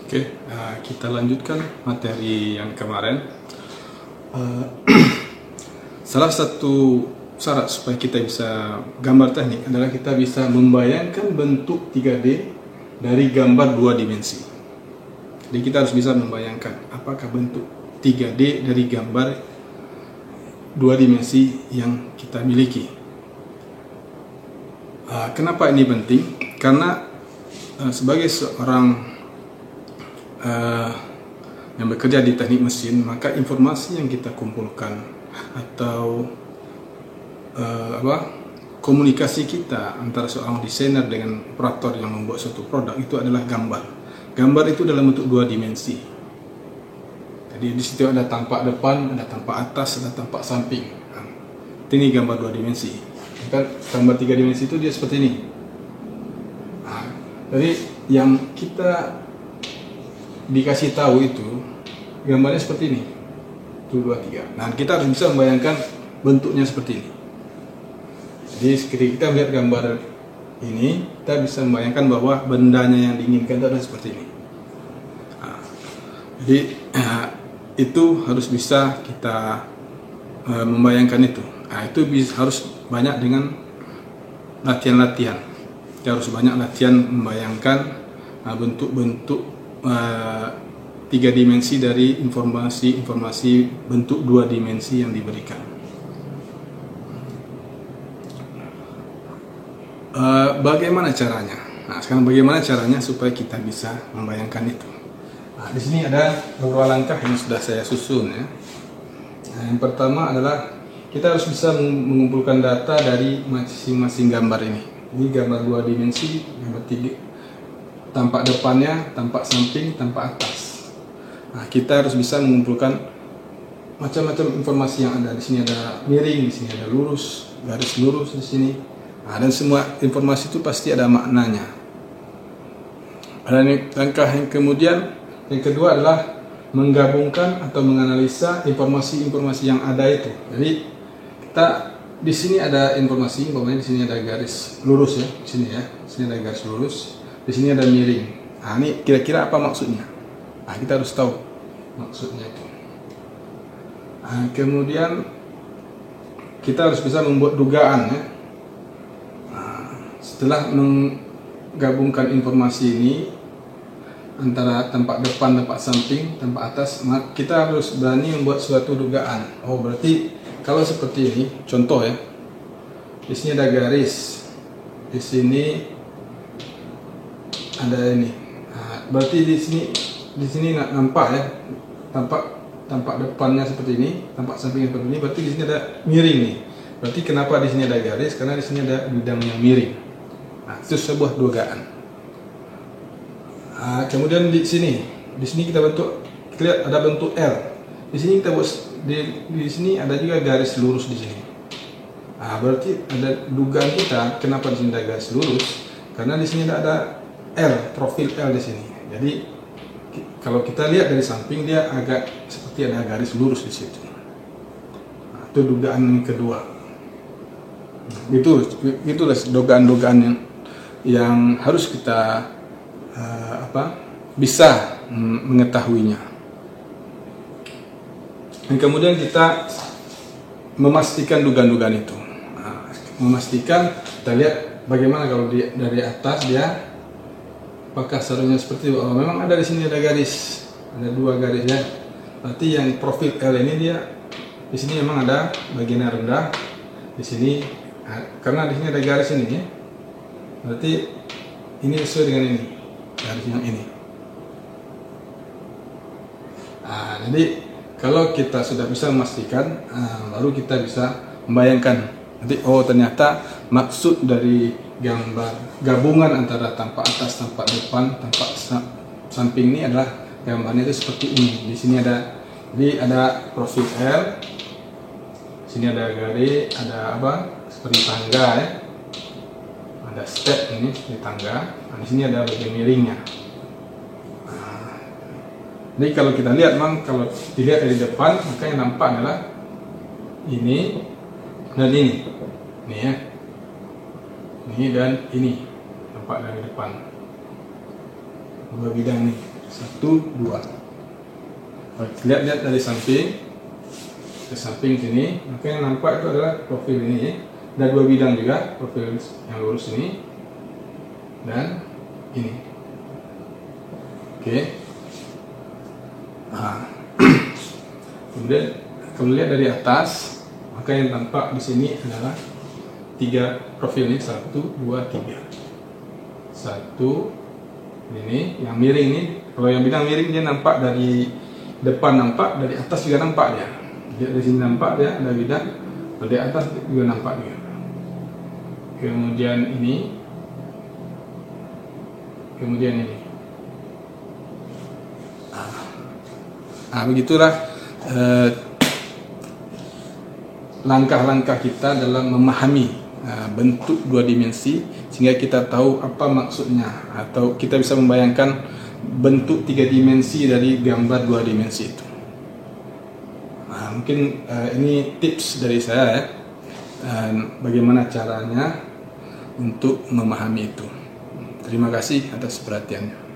Oke, kita lanjutkan materi yang kemarin. Salah satu syarat supaya kita bisa gambar teknik adalah kita bisa membayangkan bentuk 3D dari gambar 2 dimensi. Jadi kita harus bisa membayangkan apakah bentuk 3D dari gambar 2 dimensi yang kita miliki. Kenapa ini penting? Karena sebagai seorang yang bekerja di teknik mesin, maka informasi yang kita kumpulkan atau komunikasi kita antara seorang desainer dengan operator yang membuat suatu produk itu adalah gambar. Gambar itu dalam bentuk 2 dimensi. Jadi di situ ada tampak depan, ada tampak atas, ada tampak samping. Ini gambar 2 dimensi. Kan gambar 3 dimensi itu dia seperti ini. Jadi yang kita dikasih tahu itu gambarnya seperti ini, 1, 2, 3. Nah, kita harus bisa membayangkan bentuknya seperti ini. Jadi ketika kita melihat gambar ini, kita bisa membayangkan bahwa bendanya yang diinginkan itu adalah seperti ini. Jadi itu harus bisa kita membayangkan itu. Itu harus banyak dengan latihan-latihan. Kita harus banyak latihan membayangkan bentuk-bentuk 3 dimensi dari informasi bentuk 2 dimensi yang diberikan. Bagaimana caranya? Nah, sekarang bagaimana caranya supaya kita bisa membayangkan itu? Nah, di sini ada beberapa langkah yang sudah saya susun ya. Nah, yang pertama adalah kita harus bisa mengumpulkan data dari masing-masing gambar ini. Ini gambar 2 dimensi, gambar 3. Tampak depannya, tampak samping, tampak atas. Nah, kita harus bisa mengumpulkan macam-macam informasi yang ada. Di sini ada miring, di sini ada lurus, garis lurus di sini. Nah, dan semua informasi itu pasti ada maknanya. Dan langkah yang kemudian, yang kedua adalah menggabungkan atau menganalisa informasi-informasi yang ada itu. Jadi kita di sini ada informasi, umpamanya di sini ada garis lurus ya, di sini ya, di sini ada garis lurus. Di sini ada miring. Nah, ini kira-kira apa maksudnya? Nah, kita harus tahu maksudnya itu. Nah, kemudian kita harus bisa membuat dugaan ya. Nah, setelah menggabungkan informasi ini antara tampak depan, tampak samping, tampak atas, maka kita harus berani membuat suatu dugaan. Oh, berarti kalau seperti ini, contoh ya. Di sini ada garis. Di sini ada ini. Nah, berarti di sini nampak ya, tampak depannya seperti ini, tampak sampingnya seperti ini. Berarti di sini ada miring nih. Berarti kenapa di sini ada garis? Karena di sini ada bidang yang miring. Nah, itu sebuah dugaan. Nah, kemudian di sini kita lihat ada bentuk L. Di sini kita buat di sini ada juga garis lurus di sini. Nah, berarti ada dugaan kita kenapa di sini ada garis lurus? Karena di sini ada L, profil L di sini. Jadi kalau kita lihat dari samping dia agak seperti ada garis lurus di situ. Nah, itu dugaan yang kedua. Itulah dugaan-dugaan yang harus kita bisa mengetahuinya. Dan kemudian kita memastikan dugaan-dugaan itu. Nah, memastikan kita lihat bagaimana kalau dari atas dia apakah seharusnya seperti itu. Oh, memang ada di sini ada garis, ada 2 garis ya. Berarti yang profil L ini dia di sini memang ada bagian yang rendah di sini, karena di sini ada garis ini ya. Berarti ini sesuai dengan ini garis yang ini. Nah, jadi kalau kita sudah bisa memastikan, baru kita bisa membayangkan. Nanti oh ternyata maksud dari gambar gabungan antara tampak atas, tampak depan, tampak samping ini adalah gambarnya itu seperti ini. Di sini ada profil L, di sini ada garis, ada seperti tangga ya, ada step ini seperti tangga. Nah, di sini ada bagian miringnya. Nah, jadi kalau kita lihat, kalau dilihat dari depan, maka yang nampak adalah ini dan ini ya. Ini dan ini tampak dari depan, 2 bidang nih. 1, 2. Lihat dari samping ke samping sini, maka yang nampak itu adalah profil ini ya. Ada 2 bidang juga, profil yang lurus ini dan ini. Oke. Nah, kemudian kalau lihat dari atas, maka yang tampak di sini adalah 3 profil ini, 1, 2, 3. 1 ini yang miring ini. Kalau yang bidang miring dia nampak dari depan, nampak dari atas juga nampak dia. Dari sini nampak dia ada bidang, dari atas juga nampak dia. Kemudian ini, kemudian ini. Begitulah langkah-langkah kita dalam memahami bentuk 2 dimensi, sehingga kita tahu apa maksudnya, atau kita bisa membayangkan bentuk 3 dimensi dari gambar 2 dimensi itu. Mungkin ini tips dari saya ya, bagaimana caranya untuk memahami itu. Terima kasih atas perhatiannya.